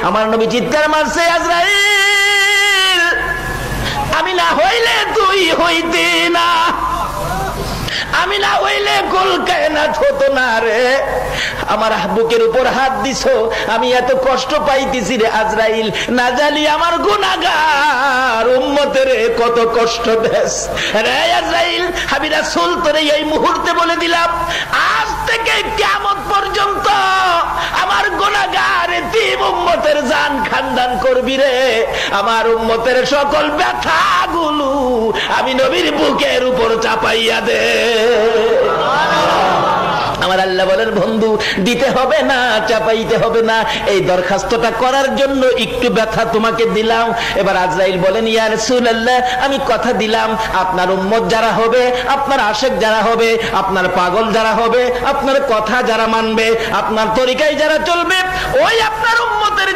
আমার নবী চিৎকার মারছে, আজরাইল আমি না হইলে তুই হইতি না, আমি না হইলে কুল কায়নাত হতো না রে। আমার বুকের উপর হাত দিছো, আমি এত কষ্ট পাইতেছি রে আজরাইল, না জানি আমার গুনাহগার উম্মতের কত কষ্ট দেস রে আজরাইল। আমি রাসূল তোরে এই মুহূর্তে বলে দিলাম, আজ থেকে কিয়ামত পর্যন্ত আমার গুনাহগার এতিম উম্মতের জান খানদান করবি রে। আমার উম্মতের সকল ব্যথাগুলো আমি নবীর বুকের উপর চাপাইয়া দে। আমার আল্লাহ বলেন, বন্ধু দিতে হবে না, চাপাইতে হবে না, এই দরখাস্তটা করার জন্য একটু ব্যথা তোমাকে দিলাম। এবার আজরাইল বলেন, ইয়া রাসূলুল্লাহ আমি কথা দিলাম, আপনার উম্মত যারা হবে, আপনার আশেক যারা হবে, আপনার পাগল যারা হবে, আপনার কথা যারা মানবে, আপনার তরিকায় যারা চলবে, ওই আপনার উম্মতের